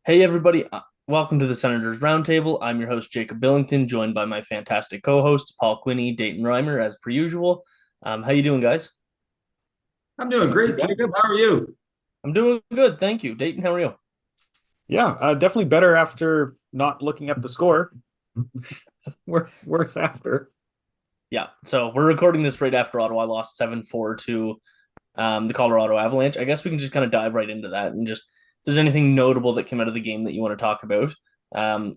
Hey everybody, welcome to the Senators Roundtable. I'm your host Jacob Billington, joined by my fantastic co-hosts Paul Quinney, Dayton Reimer, as per usual. How you doing, guys? I'm doing great, Jacob. How are you? I'm doing good, thank you. Dayton, how are you? Yeah, definitely better after not looking at the score. Worse after. Yeah, so we're recording this right after Ottawa lost 7-4 to the Colorado Avalanche. I guess we can just kind of dive right into that and just if there's anything notable that came out of the game that you want to talk about. Um,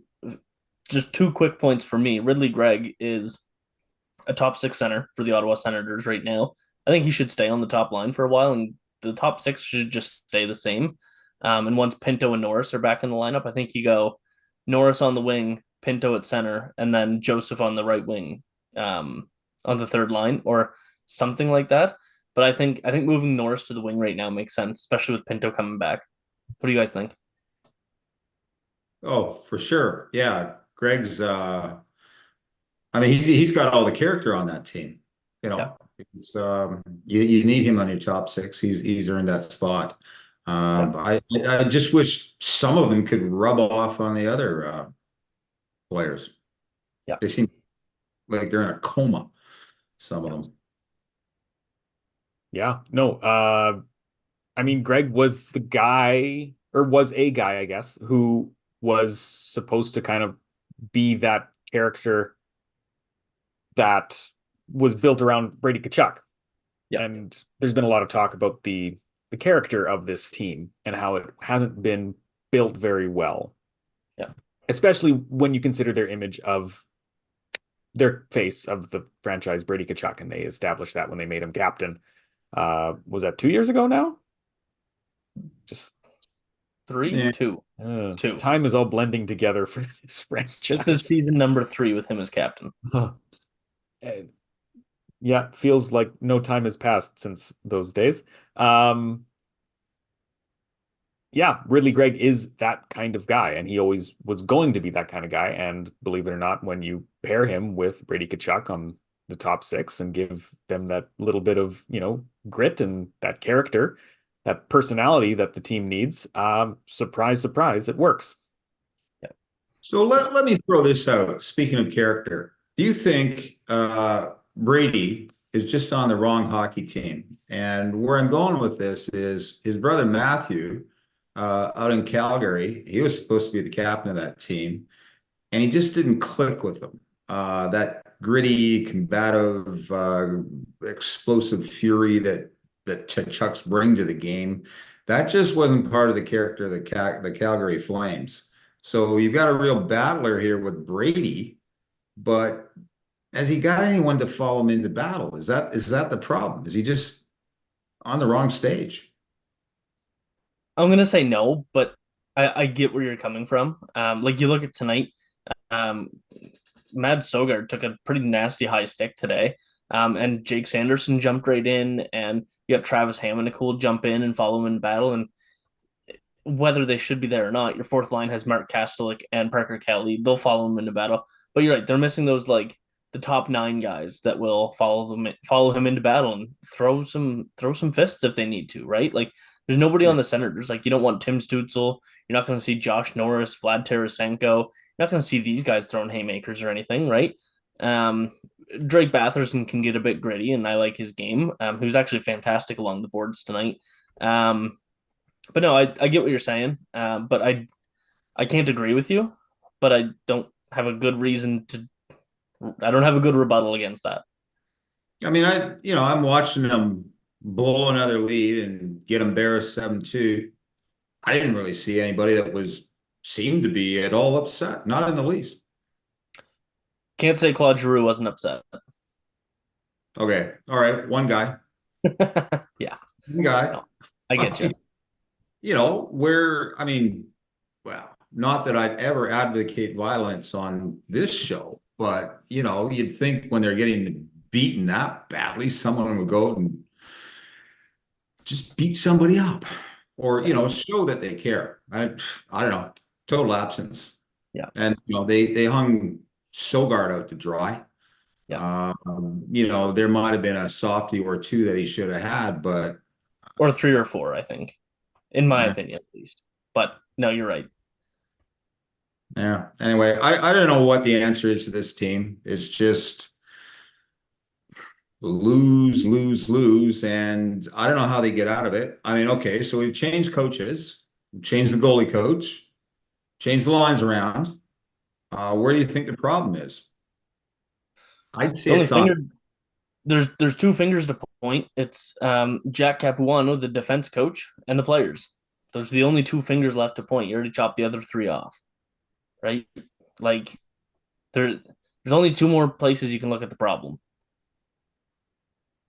just two quick points for me. Ridley Gregg is a top six center for the Ottawa Senators right now. I think he should stay on the top line for a while, and the top six should just stay the same. And once Pinto and Norris are back in the lineup, I think you go Norris on the wing, Pinto at center, and then Joseph on the right wing on the third line or something like that. But I think moving Norris to the wing right now makes sense, especially with Pinto coming back. What do you guys think? Oh, for sure. Yeah, Greg's I mean he's got all the character on that team. You Yeah, know, you need him on your top six. He's earned that spot. yeah, I just wish some of them could rub off on the other players. yeah. They seem like they're in a coma, some of Yeah. them. Yeah, no. I mean, Greg was the guy, or was a guy, I guess, who was supposed to kind of be that character that was built around Brady Tkachuk. Yeah. And there's been a lot of talk about the character of this team and how it hasn't been built very well, Yeah. especially when you consider their image of their face of the franchise, Brady Tkachuk, and they established that when they made him captain. Was that 2 years ago now? Just Three, Yeah. two, two. time is all blending together for this This is franchise. season number three with him as captain. Huh. Yeah, feels like no time has passed since those days. Um, yeah, Ridley Gregg is that kind of guy, and he always was going to be that kind of guy. And believe it or not, when you pair him with Brady Tkachuk on the top six and give them that little bit of, grit and that character, that personality that the team needs, surprise, surprise, it works. Yeah. So let me throw this out. Speaking of character, do you think Brady is just on the wrong hockey team? And where I'm going with this is his brother Matthew out in Calgary. He was supposed to be the captain of that team, and he just didn't click with them. That gritty, combative, explosive fury that Chucks bring to the game, that just wasn't part of the character of the Calgary Flames. So you've got a real battler here with Brady, but has he got anyone to follow him into battle? Is that the problem? Is he just on the wrong stage? I'm gonna say no, but I get where you're coming from. Like you look at tonight, um, Mad Sogard took a pretty nasty high stick today. And Jake Sanderson jumped right in, and you got Travis Hammond cool jump in and follow him in battle. And whether they should be there or not, your fourth line has Mark Kastelik and Parker Kelly. They'll follow him into battle. But you're right, they're missing those like the top nine guys that will follow him into battle and throw some fists if they need to, right? Like there's nobody Yeah. on the Senators. Like you don't want Tim Stutzel. You're not going to see Josh Norris, Vlad Tarasenko. You're not going to see these guys throwing haymakers or anything, right? Um, Drake Batherson can get a bit gritty, and I like his game. He was actually fantastic along the boards tonight. Um, but no, I get what you're saying. But I can't agree with you. But I don't have a good reason to. I don't have a good rebuttal against that. I mean, I'm watching them blow another lead and get embarrassed 7-2. I didn't really see anybody that seemed to be at all upset, not in the least. Can't say Claude Giroux wasn't upset. Okay, all right, one guy, Yeah, one guy. no, I get you. Where I mean, well, not that I'd ever advocate violence on this show, but you'd think when they're getting beaten that badly, someone would go and just beat somebody up, or Yeah, show that they care. I don't know, total absence. yeah, And they hung Sogard out to dry. yeah. There might have been a softie or two that he should have had, but Or three or four, I think, in my uh, opinion, at least. But no, you're right. Yeah. Anyway, I don't know what the answer is to this team. It's just lose, lose, lose, and I don't know how they get out of it. I mean, okay, so we've changed coaches, changed the goalie coach, changed the lines around. Where do you think the problem is? I'd The say only it's on. finger there's two fingers to point. It's Jack Capuano, the defense coach, and the players. Those are the only two fingers left to point. You already chopped the other three off, right? Like there's only two more places you can look at the problem.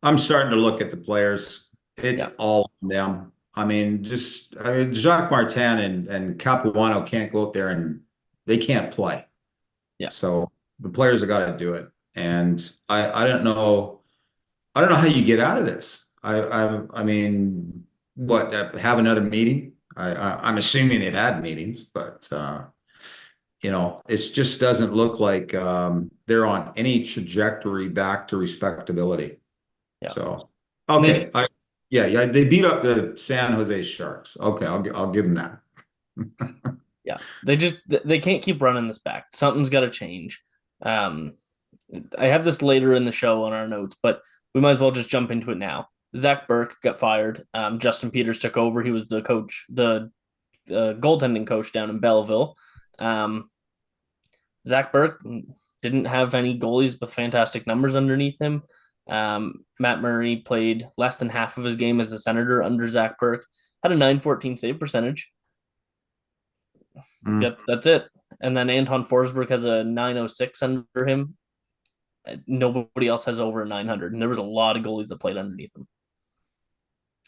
I'm starting to look at the players. It's Yeah, all on them. I mean, Jacques Martin and Capuano can't go out there and they can't play. yeah. So the players have got to do it. And I don't know. I don't know how you get out of this. I mean, what, have another meeting? I'm assuming they've had meetings, but it just doesn't look like they're on any trajectory back to respectability. Yeah. So, And okay, yeah, they beat up the San Jose Sharks. Okay, I'll give them that. yeah, they can't keep running this back. Something's got to change. Um, I have this later in the show on our notes, but we might as well just jump into it now. Zac Bierk got fired. Justin Peters took over. He was the coach, the goaltending coach down in Belleville. Um, Zac Bierk didn't have any goalies with fantastic numbers underneath him. Matt Murray played less than half of his game as a Senator under Zac Bierk. Had a 914 save percentage. Mm. Yep, that's it. And then Anton Forsberg has a 906 under him. Nobody else has over a 900, and there was a lot of goalies that played underneath him.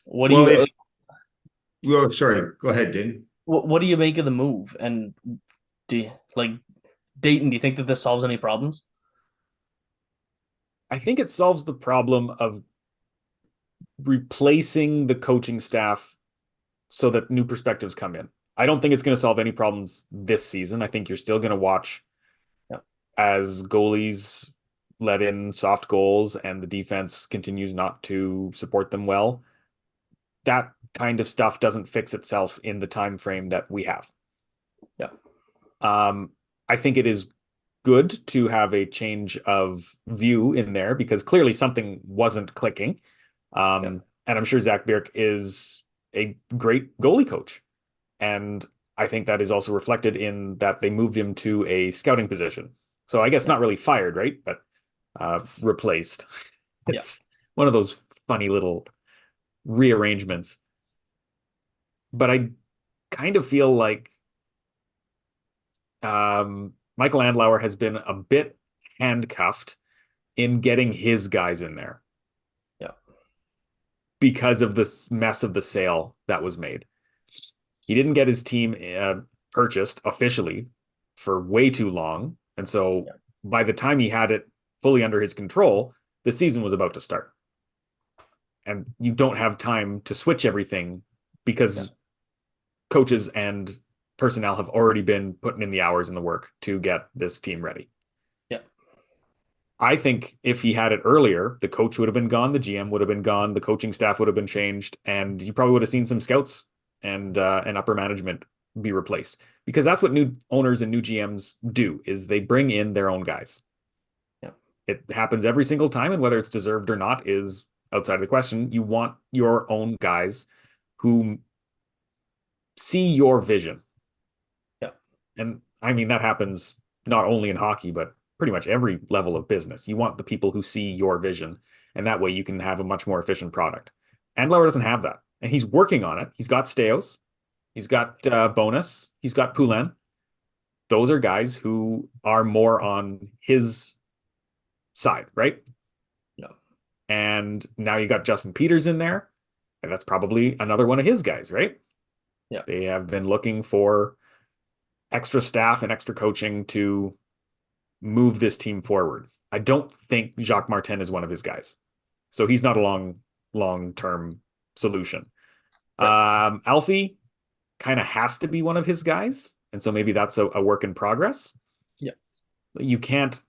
What do Well, you sorry, go ahead, Dean. what do you make of the move? And do you, like Dayton? Do you think that this solves any problems? I think it solves the problem of replacing the coaching staff so that new perspectives come in. I don't think it's going to solve any problems this season. I think you're still going to watch as goalies let in soft goals and the defense continues not to support them well. That kind of stuff doesn't fix itself in the time frame that we have. Yeah. I think it is good to have a change of view in there because clearly something wasn't clicking. And I'm sure Zac Bierk is a great goalie coach. And I think that is also reflected in that they moved him to a scouting position. So I guess not really fired, right? But replaced. It's one of those funny little rearrangements. But I kind of feel like Michael Andlauer has been a bit handcuffed in getting his guys in there. Yeah. Because of this mess of the sale that was made. He didn't get his team purchased officially for way too long. And so by the time he had it fully under his control, the season was about to start. And you don't have time to switch everything because coaches and personnel have already been putting in the hours and the work to get this team ready. Yeah. I think if he had it earlier, the coach would have been gone, the GM would have been gone, the coaching staff would have been changed, and you probably would have seen some scouts and upper management be replaced. Because that's what new owners and new GMs do, is they bring in their own guys. Yeah. It happens every single time, and whether it's deserved or not is outside of the question. You want your own guys who see your vision. Yeah. And I mean, that happens not only in hockey, but pretty much every level of business. You want the people who see your vision, and that way you can have a much more efficient product. Andlauer doesn't have that, and he's working on it. He's got Steos, he's got Bonus, he's got Poulin. Those are guys who are more on his side, right? No. And now you got Justin Peters in there, and that's probably another one of his guys, right? Yeah. They have been looking for extra staff and extra coaching to move this team forward. I don't think Jacques Martin is one of his guys. So he's not a long-term solution. Right. Alfie kind of has to be one of his guys. And so maybe that's a work in progress. Yeah. You can't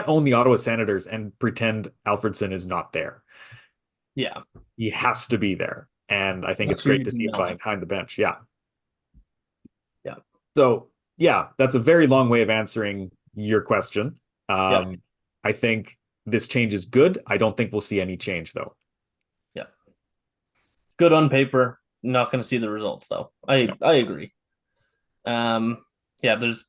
own the Ottawa Senators and pretend Alfredson is not there. Yeah. He has to be there. And I think it's great to see him behind the bench. Yeah. Yeah. So Yeah, that's a very long way of answering your question. Yeah, I think this change is good. I don't think we'll see any change though. yeah. Good on paper. Not going to see the results though. I agree. Um, yeah, there's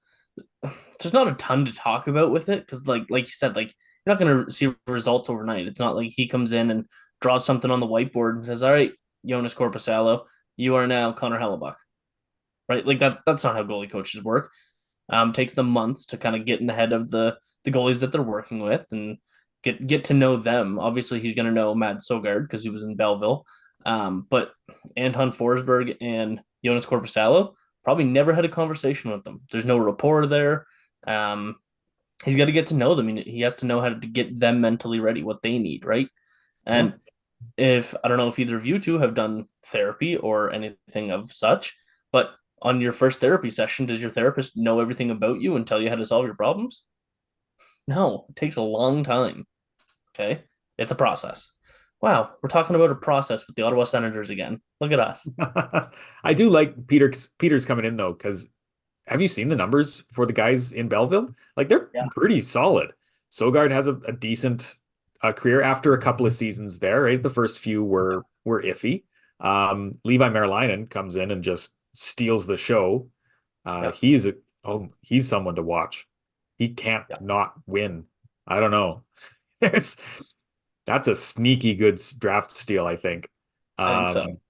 not a ton to talk about with it because like you said, like you're not going to see results overnight. It's not like he comes in and draws something on the whiteboard and says, "All right, Jonas Corposalo, you are now Connor Hellebuck." Right? Like that's not how goalie coaches work. Takes them months to kind of get in the head of the goalies that they're working with and get to know them. Obviously, he's going to know Matt Sogard because he was in Belleville. But Anton Forsberg and Jonas Corposalo probably never had a conversation with them. There's no rapport there. Um, he's got to get to know them. He has to know how to get them mentally ready, what they need, right? Yeah. And if I don't know if either of you two have done therapy or anything of such, but on your first therapy session, does your therapist know everything about you and tell you how to solve your problems? No, it takes a long time. Okay. It's a process. Wow, we're talking about a process with the Ottawa Senators again. Look at us. I do like Peters coming in though, because have you seen the numbers for the guys in Belleville? Like they're Yeah. pretty solid. Sogard has a decent career after a couple of seasons there. Right, the first few were iffy. Levi Merlainen comes in and just steals the show. Yeah. He's someone to watch. He can't Yeah. not win. I don't know. There's That's a sneaky good draft steal, I think. I think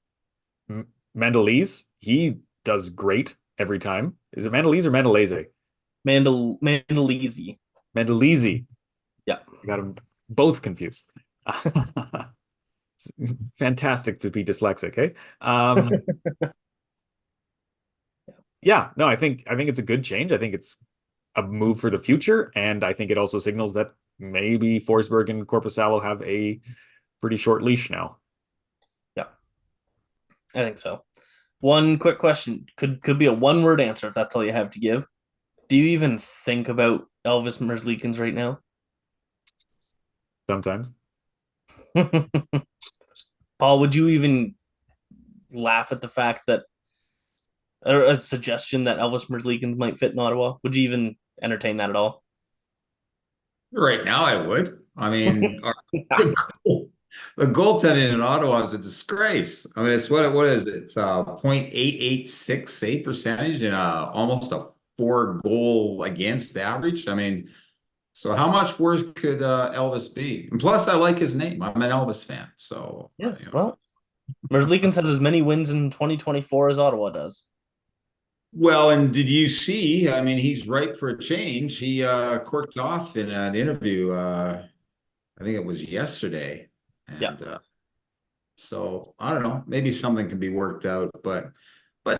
so. Um, Mendelise, he does great every time. Is it Mendelise or Mendeleze? Mandalese. Mendelise. Yeah. I got them both confused. It's fantastic to be dyslexic, eh? Yeah, no, I think it's a good change. I think it's a move for the future, and I think it also signals that maybe Forsberg and Korpisalo have a pretty short leash now. Yeah. I think so. One quick question. Could be a one-word answer if that's all you have to give. Do you even think about Elvis Merzlikins right now? Sometimes. Paul, would you even laugh at the fact that or a suggestion that Elvis Merzlikins might fit in Ottawa? Would you even entertain that at all? Right now, I would. I mean, the, the goaltending in Ottawa is a disgrace. I mean, it's what is it? It's 0.886 save percentage and almost a 4 goal against average. I mean, so how much worse could Elvis be? And plus, I like his name. I'm an Elvis fan. So, Yes. Well, Merzlikins has as many wins in 2024 as Ottawa does. Well, and did you see? I mean, he's ripe for a change. He corked off in an interview. I think it was yesterday, Yeah. and so I don't know. Maybe something can be worked out, but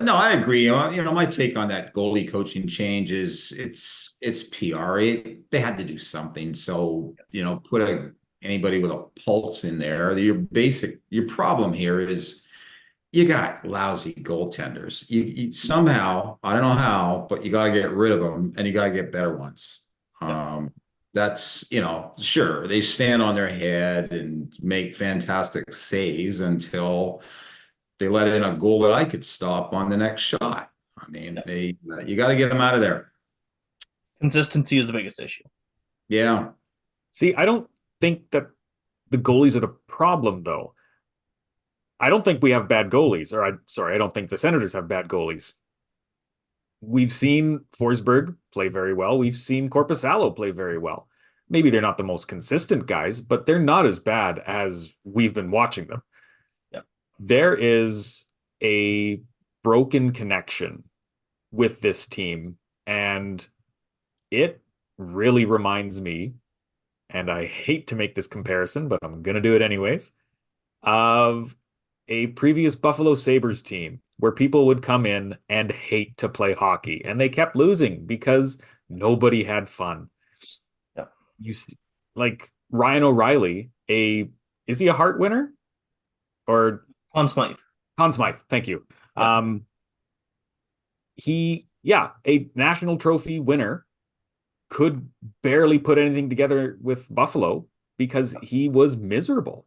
no, I agree. My take on that goalie coaching change is it's PR. They had to do something. So put anybody with a pulse in there. Your problem here is you got lousy goaltenders. You somehow, I don't know how, but you got to get rid of them and you got to get better ones. Yeah. That's, sure, they stand on their head and make fantastic saves until they let in a goal that I could stop on the next shot. I mean, Yeah. you got to get them out of there. Consistency is the biggest issue. Yeah. See, I don't think that the goalies are the problem, though. I don't think we have bad goalies, I don't think the Senators have bad goalies. We've seen Forsberg play very well. We've seen Korpisalo play very well. Maybe they're not the most consistent guys, but they're not as bad as we've been watching them. Yeah. There is a broken connection with this team, and it really reminds me, and I hate to make this comparison, but I'm going to do it anyways, of a previous Buffalo Sabres team where people would come in and hate to play hockey, and they kept losing because nobody had fun. Yeah. You see, like Ryan O'Reilly, is he a Hart winner or Conn Smythe? Conn Smythe? Thank you. Yeah. A national trophy winner, could barely put anything together with Buffalo because he was miserable.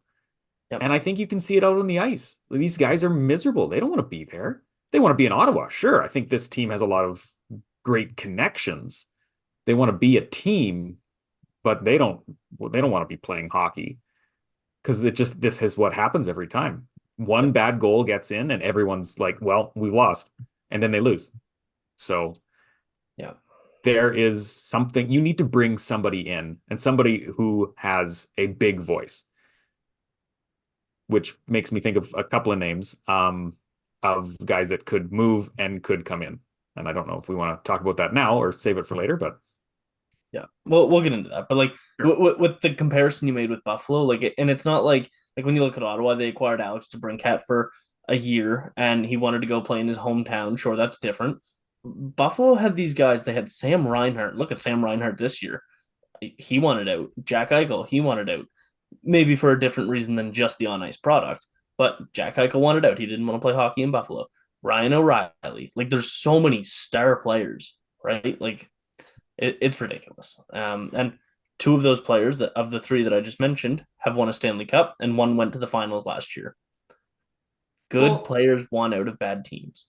Yep. And I think you can see it out on the ice. These guys are miserable. They don't want to be there. They want to be in Ottawa. Sure. I think this team has a lot of great connections. They want to be a team, but they don't want to be playing hockey, because this is what happens every time. One bad goal gets in and everyone's like, well, we've lost, and then they lose. So yeah, there is something, you need to bring somebody in, and somebody who has a big voice, which makes me think of a couple of names of guys that could move and could come in. And I don't know if we want to talk about that now or save it for later, but yeah. Well, we'll get into that. But like sure. with the comparison you made with Buffalo, and it's not like when you look at Ottawa, they acquired Alex DeBrincat for a year, and he wanted to go play in his hometown. Sure, that's different. Buffalo had these guys. They had Sam Reinhart. Look at Sam Reinhart this year. He wanted out. Jack Eichel, he wanted out. Maybe for a different reason than just the on ice product. But Jack Eichel wanted out. He didn't want to play hockey in Buffalo. Ryan O'Reilly. Like, there's so many star players, right? Like, it's ridiculous. And two of those players, that of the three that I just mentioned, have won a Stanley Cup, and one went to the finals last year. Good players won out of bad teams.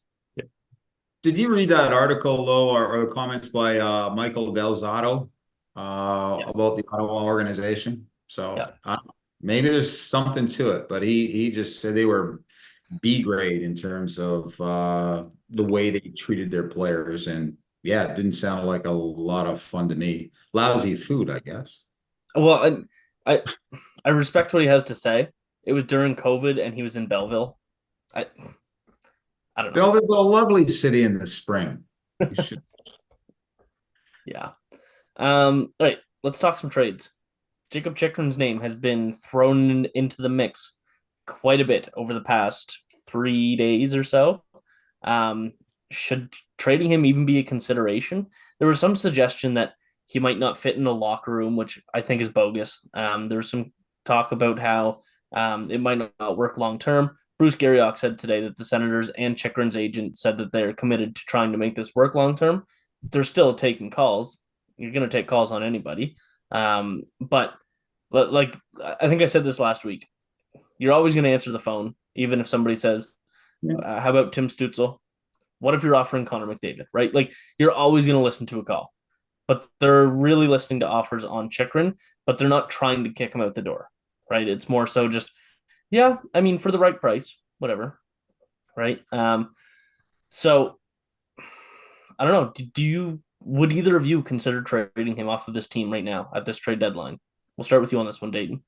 Did you read that article, though, or the comments by Michael Del Zotto Yes. about the Ottawa organization? So Yeah. maybe there's something to it, but he just said they were B grade in terms of the way they treated their players. And yeah, it didn't sound like a lot of fun to me. Lousy food, I guess. Well, I respect what he has to say. It was during COVID, and he was in Belleville. I don't know. Belleville's a lovely city in the spring. You should. Yeah. All right, let's talk some trades. Jakob Chychrun's name has been thrown into the mix quite a bit over the past 3 days or so. Should trading him even be a consideration? There was some suggestion that he might not fit in the locker room, which I think is bogus. There was some talk about how it might not work long term. Bruce Garriock said today that the Senators and Chychrun's agent said that they're committed to trying to make this work long term. They're still taking calls. You're going to take calls on anybody. But like I think I said this last week, you're always going to answer the phone, even if somebody says, how about Tim Stützle? What if you're offering Connor McDavid, right? Like, you're always going to listen to a call. But they're really listening to offers on Chychrun, but they're not trying to kick him out the door, right? It's more so just, yeah, I mean, for the right price, whatever, right? So I don't know. Would either of you consider trading him off of this team right now at this trade deadline? We'll start with you on this one, Dayton.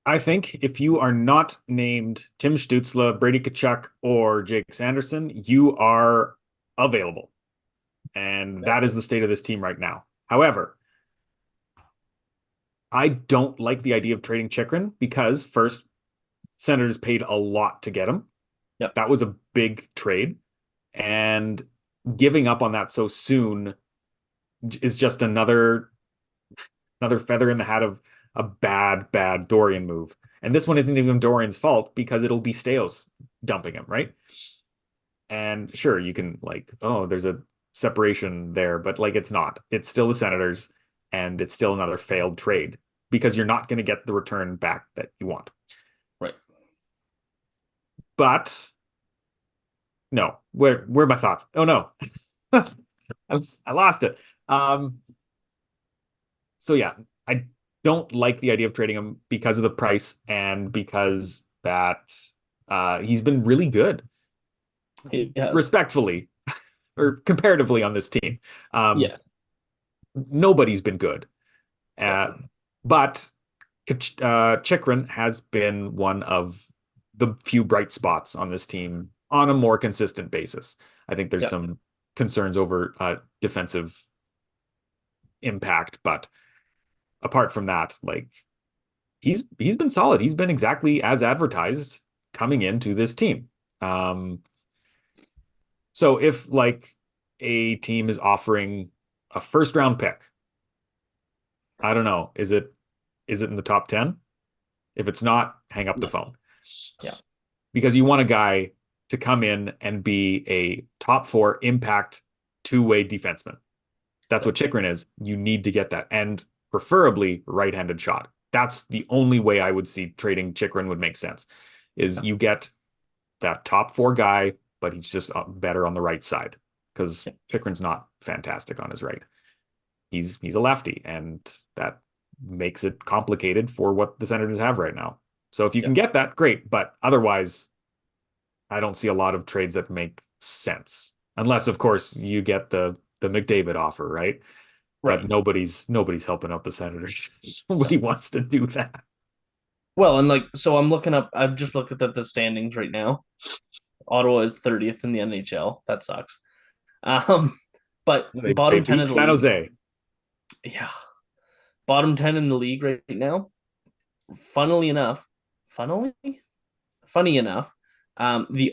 I think if you are not named Tim Stützle, Brady Tkachuk, or Jake Sanderson, you are available. And that is the state of this team right now. However, I don't like the idea of trading Chychrun because, first, Senators paid a lot to get him. Yep. That was a big trade. And giving up on that so soon is just another feather in the hat of a bad Dorian move. And this one isn't even Dorian's fault because it'll be Steos dumping him, right? And sure, you can there's a separation there, but it's not. It's still the Senators, and it's still another failed trade because you're not going to get the return back that you want. Right. But no, where are my thoughts? Oh no. I lost it. So yeah, I don't like the idea of trading him because of the price and because that he's been really good. Respectfully or comparatively on this team. Yes. Nobody's been good. But Chychrun has been one of the few bright spots on this team on a more consistent basis. I think there's some concerns over defensive impact, but apart from that, he's been solid. He's been exactly as advertised coming into this team. So if a team is offering a first round pick, I don't know, is it in the top 10? If it's not, hang up the phone. Yeah. Because you want a guy to come in and be a top 4 impact two-way defenseman. That's what Chychrun is. You need to get that. And preferably right-handed shot. That's the only way I would see trading Chychrun would make sense, is you get that top 4 guy, but he's just better on the right side. because Chychrun's not fantastic on his right. He's a lefty, and that makes it complicated for what the Senators have right now. So if you can get that, great. But otherwise, I don't see a lot of trades that make sense. Unless, of course, you get the McDavid offer, right? But nobody's helping out the Senators. Nobody wants to do that. Well, and like, so I've just looked at the standings right now. Ottawa is 30th in the NHL. That sucks. But They bottom 10 beat of the San league. Jose. Yeah. Bottom 10 in the league right now. Funny enough, the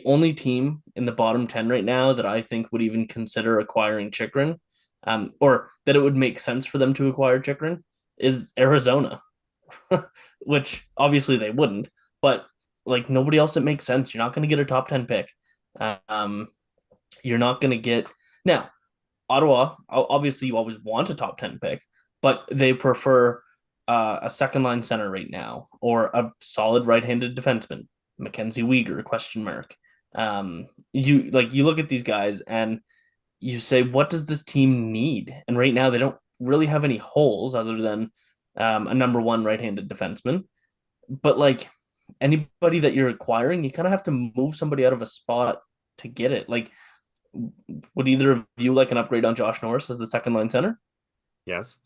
only team in the bottom 10 right now that I think would even consider acquiring Chychrun, or that it would make sense for them to acquire Chychrun, is Arizona, which obviously they wouldn't, but like nobody else that makes sense. You're not going to get a top 10 pick. You're not going to get now Ottawa. Obviously, you always want a top 10 pick, but they prefer a second line center right now or a solid right-handed defenseman. Mackenzie Weegar, question mark. You look at these guys and you say, what does this team need? And right now they don't really have any holes other than a number one right-handed defenseman. But like anybody that you're acquiring, you kind of have to move somebody out of a spot to get it. Like, would either of you like an upgrade on Josh Norris as the second line center? Yes.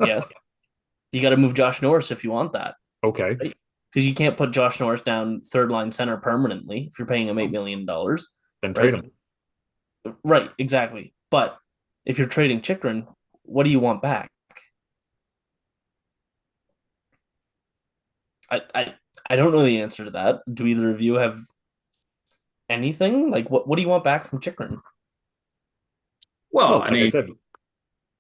Yes. You got to move Josh Norris if you want that. Okay. Right? Because you can't put Josh Norris down third line center permanently if you're paying him $8 million. Then trade him. Right, exactly. But if you're trading Chychrun, what do you want back? I don't know the answer to that. Do either of you have anything? Like what do you want back from Chychrun? Well, I said,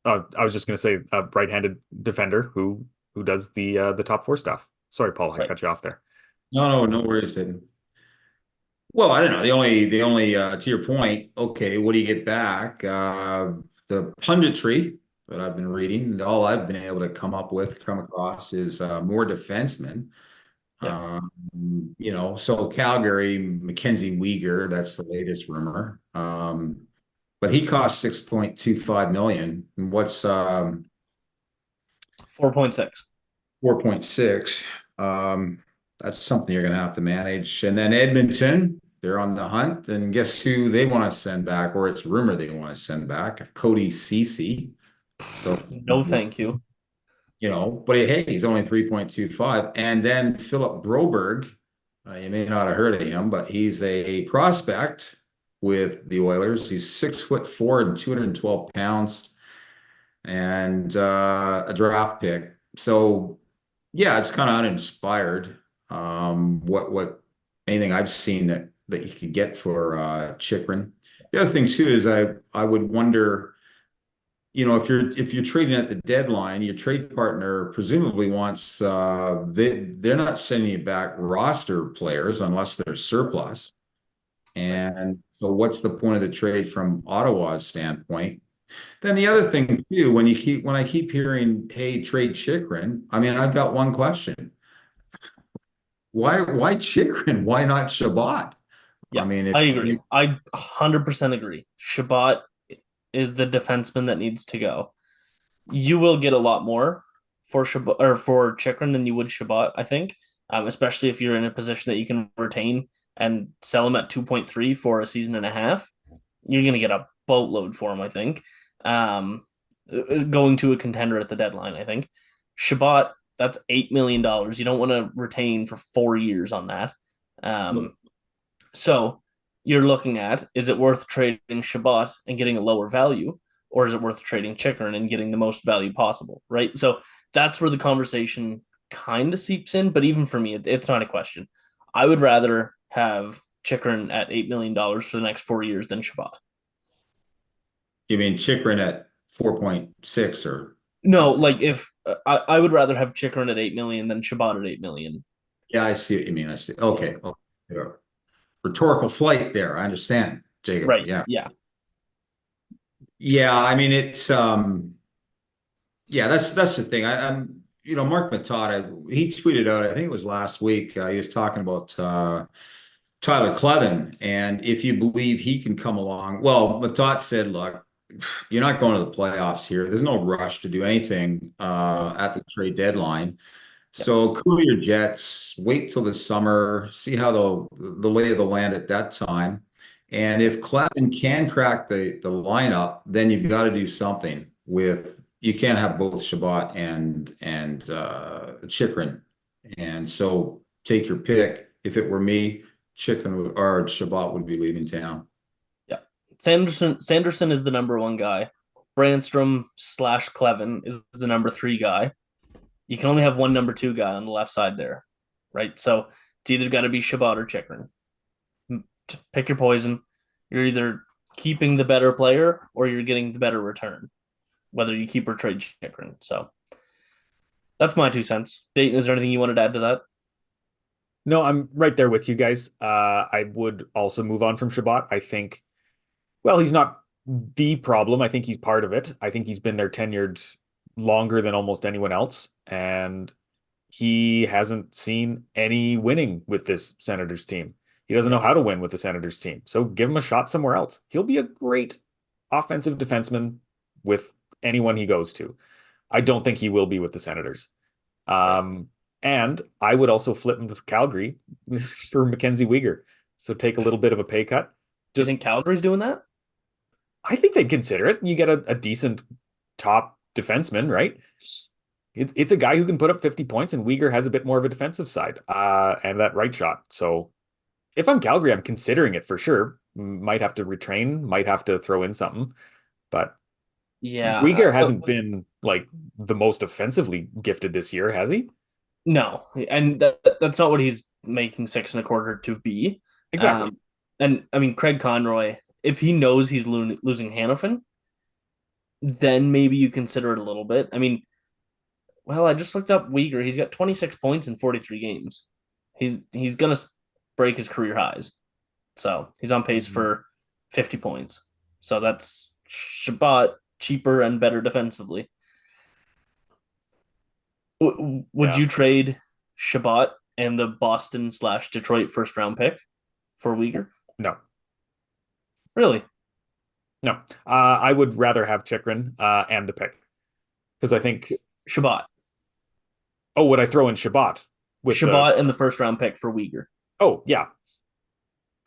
I was just going to say a right-handed defender who does the top four stuff. Sorry, Paul, I cut you off there. No worries, didn't. Well, I don't know. The only to your point, okay, what do you get back? The punditry that I've been reading, all I've been able to come across is more defensemen. Yeah. So Calgary, Mackenzie Weegar, that's the latest rumor. But he cost 6.25 million. And what's 4.6. 4.6? That's something you're going to have to manage. And then Edmonton, they're on the hunt. And guess who they want to send back, or it's rumored they want to send back? Cody Ceci. So no, thank you. But hey, he's only 3.25. And then Philip Broberg, you may not have heard of him, but he's a prospect with the Oilers. He's 6'4" and 212 pounds, and a draft pick. So yeah, it's kind of uninspired. What anything I've seen that you could get for Chychrun. The other thing too is I would wonder, if you're trading at the deadline, your trade partner presumably wants they're not sending you back roster players unless they're surplus. And so what's the point of the trade from Ottawa's standpoint? Then the other thing too, when I keep hearing, hey, trade Chychrun, I mean, I've got one question. Why Chychrun? Why not Chabot? Yeah, I mean, I agree. I 100% agree. Chabot is the defenseman that needs to go. You will get a lot more for Chabot or for Chychrun than you would Chabot, I think. Especially if you're in a position that you can retain and sell him at 2.3 for a season and a half. You're going to get a boatload for him, I think. Going to a contender at the deadline, I think. Chabot, that's $8 million. You don't want to retain for 4 years on that. So you're looking at, is it worth trading Chabot and getting a lower value, or is it worth trading Chychrun and getting the most value possible, right? So that's where the conversation kind of seeps in, but even for me, it's not a question. I would rather have Chychrun at $8 million for the next 4 years than Chabot. You mean Chychrun at 4.6 or? No, like if I would rather have Chychrun at 8 million than Chabot at 8 million. Yeah, I see what you mean. I see. Okay. Yeah. Rhetorical flight there. I understand, Jacob. Right. Yeah. Yeah. Yeah. I mean, it's yeah, that's the thing. I'm Mark Matata, he tweeted out, I think it was last week, he was talking about Tyler Clevin. And if you believe he can come along, well, Matot said, look, you're not going to the playoffs here. There's no rush to do anything at the trade deadline. Yep. So cool your jets, wait till the summer, see how the lay of the land at that time. And if Clevin can crack the lineup, then you've got to do something with, you can't have both Chabot and Chychrun. And so take your pick. If it were me, Chychrun or Chabot would be leaving town. Yeah. Sanderson is the number one guy. Brandstrom / Clevin is the number 3 guy. You can only have one number 2 guy on the left side there, right? So it's either got to be Chabot or Chychrun. Pick your poison. You're either keeping the better player or you're getting the better return, whether you keep or trade Chychrun. So that's my 2 cents. Dayton, is there anything you wanted to add to that? No, I'm right there with you guys. I would also move on from Chabot. I think, well, he's not the problem. I think he's part of it. I think he's been there tenured longer than almost anyone else. And he hasn't seen any winning with this Senators team. He doesn't know how to win with the Senators team. So give him a shot somewhere else. He'll be a great offensive defenseman with anyone he goes to. I don't think he will be with the Senators. And I would also flip him to Calgary for Mackenzie Weegar. So take a little bit of a pay cut. Do you think Calgary's doing that? I think they'd consider it. You get a decent top defenseman, right? It's a guy who can put up 50 points, and Weegar has a bit more of a defensive side and that right shot. So if I'm Calgary, I'm considering it for sure. Might have to retrain, might have to throw in something. But yeah, Weegar hasn't been like the most offensively gifted this year, has he? No, and that's not what he's making 6 1/4 to be. Exactly. And I mean, Craig Conroy, if he knows he's losing Hanifin, then maybe you consider it a little bit. I mean, well, I just looked up Weegar. He's got 26 points in 43 games. He's gonna break his career highs. So he's on pace for 50 points. So that's Chabot, cheaper and better defensively. Would you trade Chabot and the Boston / Detroit first round pick for Weegar? No. Really? No. I would rather have Chychrun and the pick. Because I think Chabot. Oh, would I throw in Chabot? With Chabot and the first round pick for Weegar. Oh, yeah.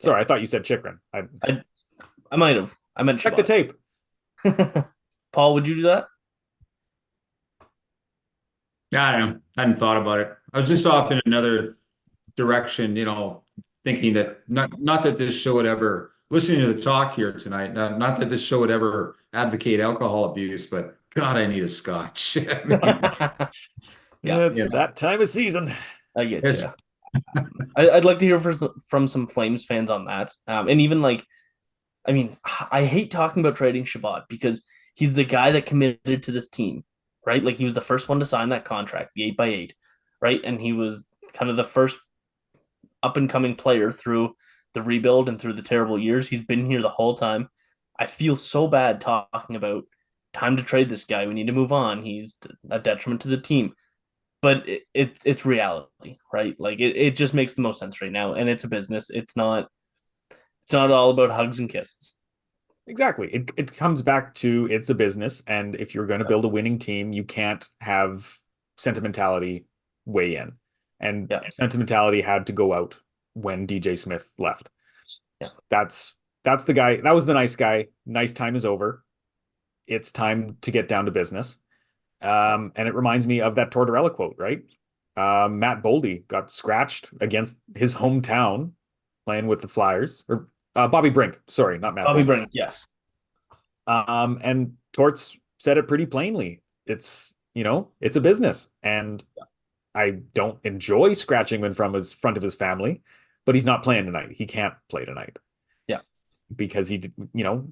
Sorry, I thought you said Chychrun. I might have. I meant check Chabot. the tape. Paul, would you do that? Yeah, I don't know. I hadn't thought about it. I was just off in another direction, thinking that not that this show would ever, listening to the talk here tonight, not that this show would ever advocate alcohol abuse, but God, I need a scotch. Yeah, it's that time of season. I get you. I'd like to hear from some Flames fans on that. And even I hate talking about trading Chabot because he's the guy that committed to this team, right? Like he was the first one to sign that contract, the 8x8, right? And he was kind of the first up and coming player through the rebuild and through the terrible years. He's been here the whole time. I feel so bad talking about time to trade this guy. We need to move on. He's a detriment to the team. But it's reality, right? Like it just makes the most sense right now, and it's a business. It's not all about hugs and kisses. Exactly. It comes back to it's a business, and if you're going to build a winning team, you can't have sentimentality weigh in. And sentimentality had to go out when DJ Smith left. Yeah. That's the guy. That was the nice guy. Nice time is over. It's time to get down to business. And it reminds me of that Tortorella quote, right? Matt Boldy got scratched against his hometown playing with the Flyers, or Bobby Brink. Sorry, not Matt. Bobby Brink, yes. And Torts said it pretty plainly. It's a business, and I don't enjoy scratching him from his front of his family, but he's not playing tonight. He can't play tonight. Yeah, because he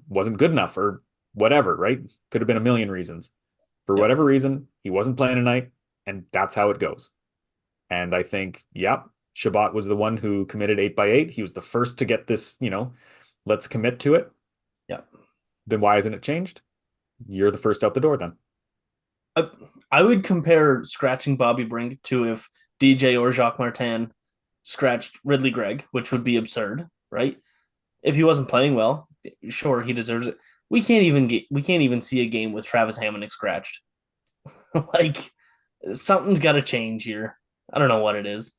wasn't good enough or whatever. Right? Could have been a million reasons. For whatever reason, he wasn't playing tonight, and that's how it goes. And I think, Chabot was the one who committed 8x8. He was the first to get this, let's commit to it. Yeah. Then why hasn't it changed? You're the first out the door then. I would compare scratching Bobby Brink to if DJ or Jacques Martin scratched Ridley Gregg, which would be absurd, right? If he wasn't playing well, sure, he deserves it. We can't even see a game with Travis Hamonic scratched. Like something's got to change here. I don't know what it is.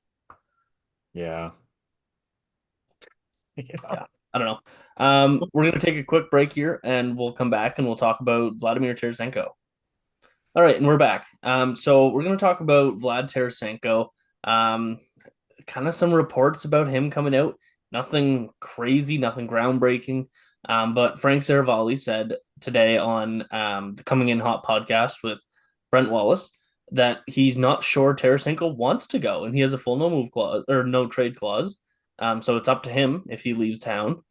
Yeah. Yeah, I don't know. We're gonna take a quick break here, and we'll come back and we'll talk about Vladimir Tarasenko. All right, and we're back. So we're gonna talk about Vlad Tarasenko. Um, kind of some reports about him coming out. Nothing crazy, nothing groundbreaking. But Frank Saravalli said today on the Coming In Hot podcast with Brent Wallace that he's not sure Tarasenko wants to go, and he has a full no move clause or no trade clause. So it's up to him if he leaves town.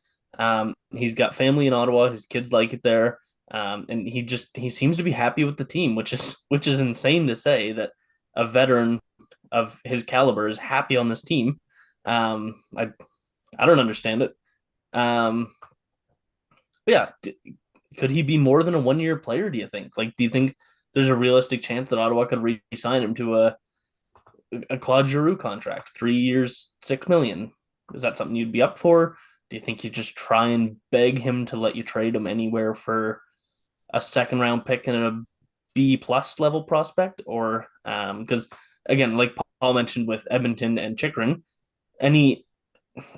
He's got family in Ottawa. His kids like it there. And he seems to be happy with the team, which is insane to say that a veteran of his caliber is happy on this team. I don't understand it. But yeah, could he be more than a 1 year player? Do you think? Like, do you think there's a realistic chance that Ottawa could re-sign him to a Claude Giroux contract, 3 years, $6 million? Is that something you'd be up for? Do you think you just try and beg him to let you trade him anywhere for a second round pick and a B plus level prospect? Or because again, like Paul mentioned with Edmonton and Chychrun, any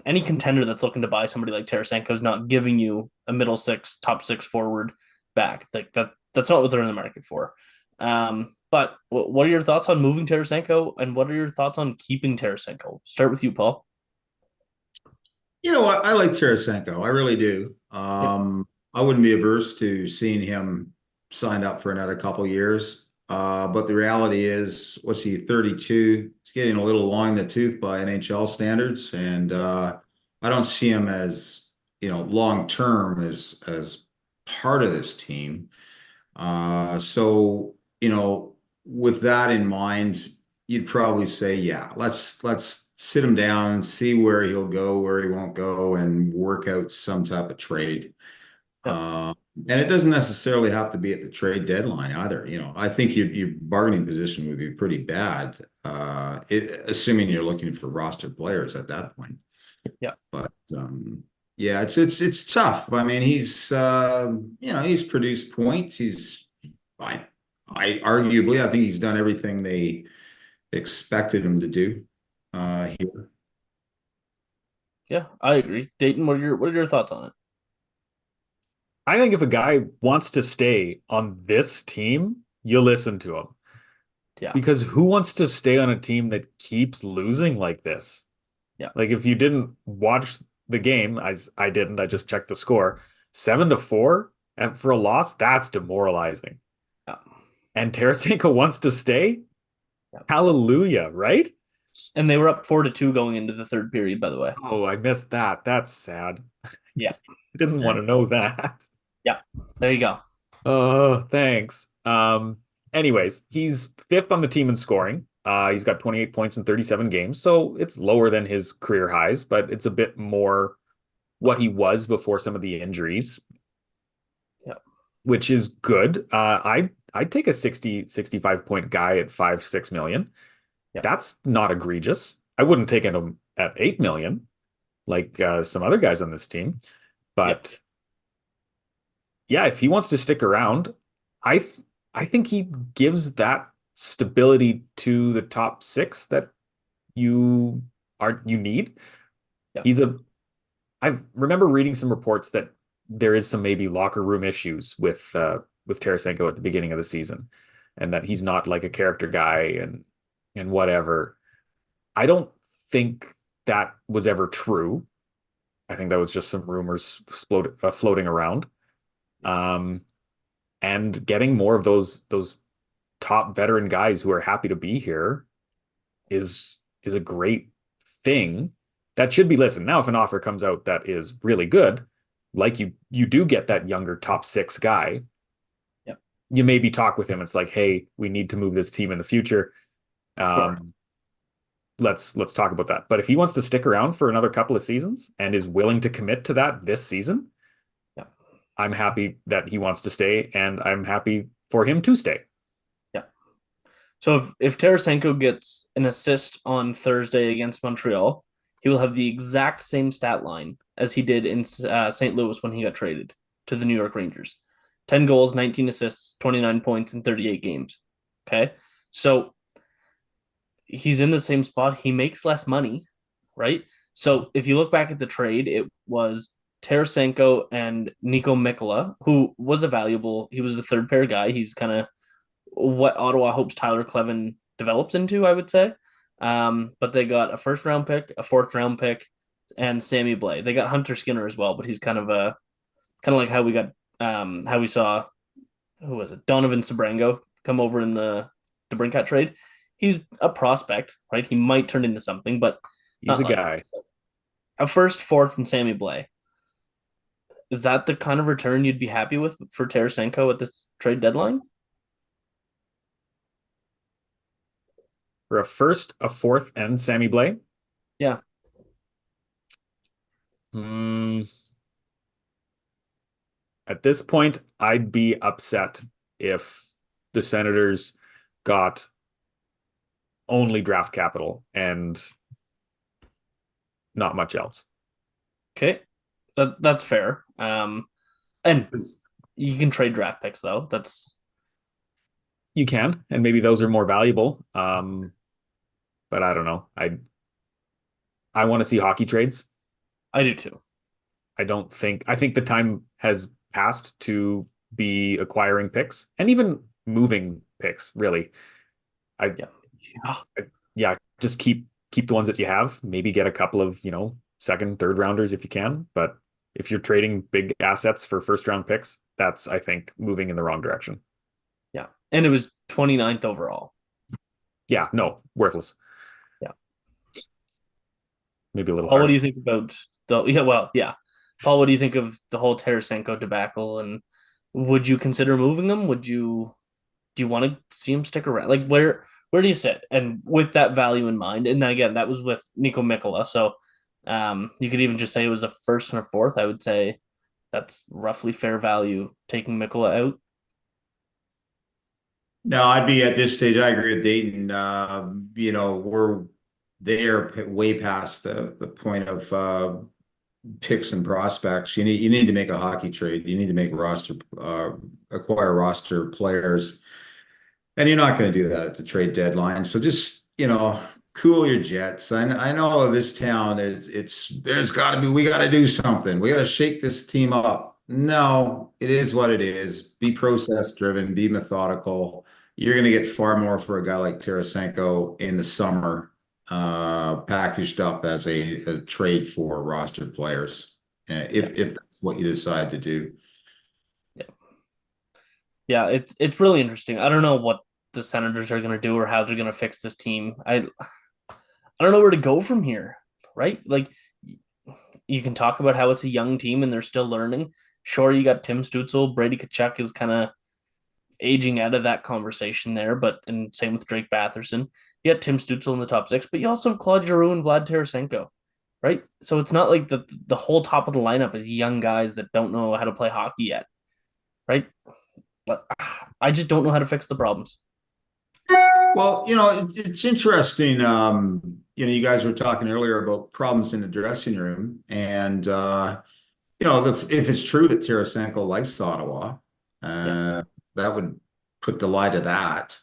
contender that's looking to buy somebody like Tarasenko is not giving you a middle six, top six forward back. Like that's not what they're in the market for. But what are your thoughts on moving Tarasenko, and what are your thoughts on keeping Tarasenko? Start with you, Paul. You know what? I like Tarasenko. I really do. I wouldn't be averse to seeing him signed up for another couple years. But the reality is, what's he, 32? He's getting a little long in the tooth by NHL standards. And I don't see him as, long term as part of this team. So, with that in mind, you'd probably say, yeah, let's sit him down, see where he'll go, where he won't go, and work out some type of trade. And it doesn't necessarily have to be at the trade deadline either. I think your bargaining position would be pretty bad, assuming you're looking for roster players at that point. Yeah. But yeah, it's tough. I mean, he's produced points. I arguably, I think he's done everything they expected him to do here. Yeah, I agree. Dayton, what are your thoughts on it? I think if a guy wants to stay on this team, you listen to him. Yeah. Because who wants to stay on a team that keeps losing like this? Yeah. Like if you didn't watch the game, I didn't, I just checked the score, 7-4 and for a loss, that's demoralizing. Yeah. And Tarasenko wants to stay? Yeah. Hallelujah, right? And they were up 4-2 going into the third period, by the way. Oh, I missed that. That's sad. Yeah. I didn't want to know that. Yeah. There you go. Oh, thanks. Anyways, he's fifth on the team in scoring. He's got 28 points in 37 games, so it's lower than his career highs, but it's a bit more what he was before some of the injuries. Yeah. Which is good. I'd take a 65 point guy at 5-6 million. Yeah. That's not egregious. I wouldn't take him at 8 million like some other guys on this team. But yeah, if he wants to stick around, I think he gives that stability to the top six that you need. Yeah. I remember reading some reports that there is some maybe locker room issues with Tarasenko at the beginning of the season, and that he's not like a character guy and whatever. I don't think that was ever true. I think that was just some rumors floating around. And getting more of those top veteran guys who are happy to be here is a great thing that should be listened. Now, if an offer comes out that is really good, like you do get that younger top six guy, you maybe talk with him. It's like, hey, we need to move this team in the future. Sure. Let's talk about that. But if he wants to stick around for another couple of seasons and is willing to commit to that this season, I'm happy that he wants to stay, and I'm happy for him to stay. Yeah. So if Tarasenko gets an assist on Thursday against Montreal, he will have the exact same stat line as he did in St. Louis when he got traded to the New York Rangers. 10 goals, 19 assists, 29 points in 38 games. Okay. So he's in the same spot. He makes less money, right? So if you look back at the trade, it was Tarasenko and Nico Mikkola, who was a valuable, he was the third pair guy. He's kind of what Ottawa hopes Tyler Clevin develops into, I would say. But they got a first round pick, a fourth round pick, and Sammy Blais. They got Hunter Skinner as well, but he's kind of like how we got how we saw who was it? Donovan Sabrango come over in the DeBrincat trade. He's a prospect, right? He might turn into something, but He's not a like guy. a first, fourth, and Sammy Blais. Is that the kind of return you'd be happy with for Tarasenko at this trade deadline? For a first, a fourth, and Sammy Blais? Yeah. At this point, I'd be upset if the Senators got only draft capital and not much else. Okay. That's fair. And you can trade draft picks though. That's You can, and maybe those are more valuable. But I don't know. I want to see hockey trades. I do too. I think the time has passed to be acquiring picks and even moving picks, really. Yeah, just keep the ones that you have. Maybe get a couple of, second, third rounders if you can. But if you're trading big assets for first round picks, that's, I think, moving in the wrong direction. Yeah. And it was 29th overall. Yeah, no, worthless. Yeah. Maybe a little Paul, harsh. what do you think about Paul, what do you think of the whole Tarasenko debacle, and would you consider moving him? Do you want to see him stick around? Like where do you sit? And with that value in mind, and again, that was with Nico Mikkola. So you could even just say it was a first and a fourth. I would say that's roughly fair value taking Mikkola out. No, I'd be at this stage. I agree with Dayton. We're there way past the point of picks and prospects. You need to make a hockey trade. You need to make acquire roster players, and you're not going to do that at the trade deadline. So just cool your jets. I know this town there's got to be, we got to do something. We got to shake this team up. No, it is what it is. Be process driven. Be methodical. You're going to get far more for a guy like Tarasenko in the summer, packaged up as a trade for roster players, if that's what you decide to do. Yeah, it's really interesting. I don't know what the Senators are going to do or how they're going to fix this team. I don't know where to go from here, right? Like you can talk about how it's a young team and they're still learning. Sure, you got Tim Stützle, Brady Tkachuk is kind of aging out of that conversation there, and same with Drake Batherson. You got Tim Stützle in the top six, but you also have Claude Giroux and Vlad Tarasenko, right? So it's not like the whole top of the lineup is young guys that don't know how to play hockey yet, right? But I just don't know how to fix the problems. Well, it's interesting. You guys were talking earlier about problems in the dressing room, and if it's true that Tarasenko likes Ottawa, that would put the lie to that.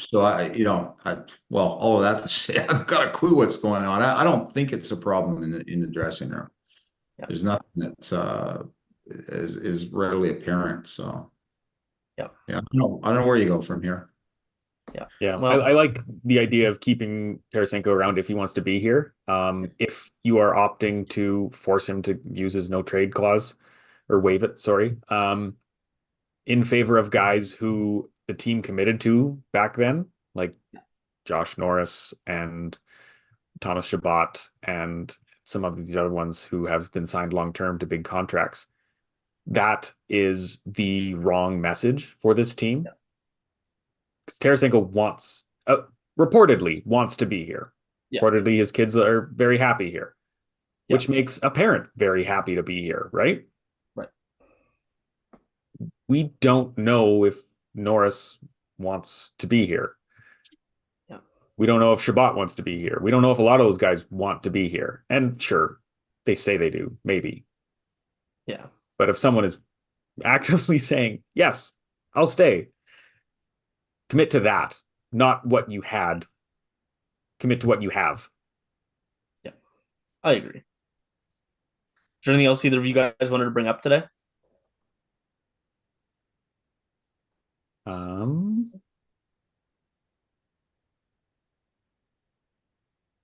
So all of that to say, I've got a clue what's going on. I don't think it's a problem in the dressing room. There's nothing that is readily apparent. So. I don't know where you go from here. Yeah. Well, I like the idea of keeping Tarasenko around if he wants to be here. If you are opting to force him to use his no trade clause or waive it, sorry, in favor of guys who the team committed to back then, like Josh Norris and Thomas Chabot and some of these other ones who have been signed long term to big contracts. That is the wrong message for this team. Because Tarasenko reportedly wants to be here. Reportedly, his kids are very happy here, which makes a parent very happy to be here, right? Right. We don't know if Norris wants to be here. Yeah. We don't know if Chabot wants to be here. We don't know if a lot of those guys want to be here. And sure, they say they do, maybe. Yeah. But if someone is actively saying, yes, I'll stay, commit to that, not what you had. Commit to what you have. Yeah, I agree. Is there anything else either of you guys wanted to bring up today?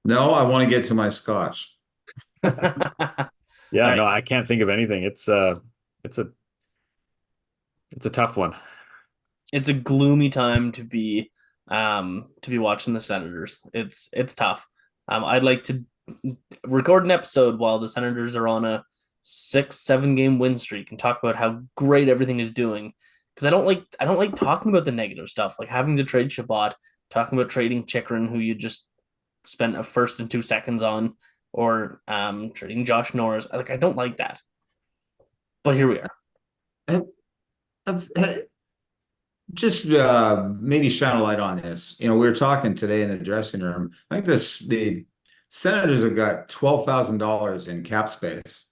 No, I want to get to my scotch. Yeah, Right. no, I can't think of anything. It's a tough one. It's a gloomy time to be watching the Senators. It's tough. I'd like to record an episode while the Senators are on a 6-7 game win streak and talk about how great everything is doing. Because I don't like talking about the negative stuff, like having to trade Chabot, talking about trading Chychrun, who you just spent a first and 2 seconds on, or trading Josh Norris. I don't like that. But here we are. Just maybe shine a light on this. We were talking today in the dressing room. I think the Senators have got $12,000 in cap space.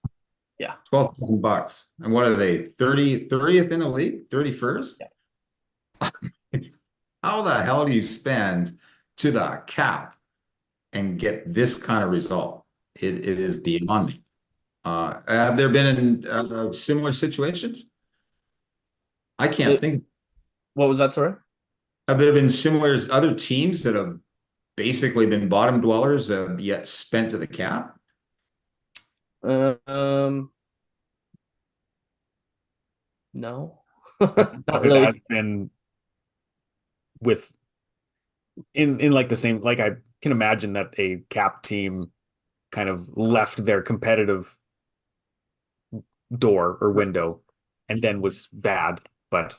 Yeah. $12,000. And what are they? 30th in the league? 31st? Yeah. How the hell do you spend to the cap and get this kind of result? It is beyond me. Have there been in similar situations? I can't think. What was that, sorry? Have there been similar other teams that have basically been bottom dwellers yet spent to the cap? No. Not really. It has been with in like the same, like I can imagine that a cap team kind of left their competitive door or window and then was bad, but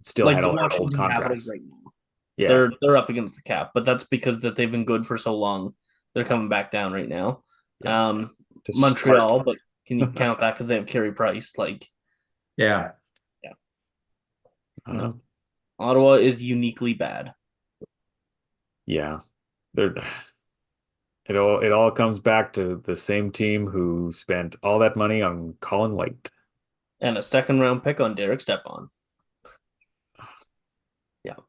still Like had the all their old Washington Capitals contracts. right now. Yeah. They're up against the cap, but that's because that they've been good for so long. They're coming back down right now. Yeah. Montreal, but can you count that because they have Carey Price? Yeah. No. Ottawa is uniquely bad. Yeah. It all comes back to the same team who spent all that money on Colin White. And a second round pick on Derek Stepan. Yeah. All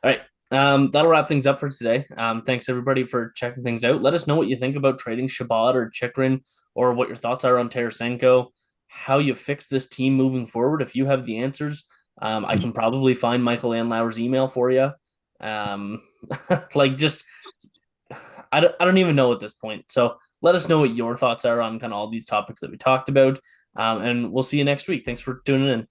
right. That'll wrap things up for today. Thanks everybody for checking things out. Let us know what you think about trading Chabot or Chychrun, or what your thoughts are on Tarasenko, how you fix this team moving forward. If you have the answers, I can probably find Michael Andlauer's email for you. I don't even know at this point. So let us know what your thoughts are on kind of all these topics that we talked about. And we'll see you next week. Thanks for tuning in.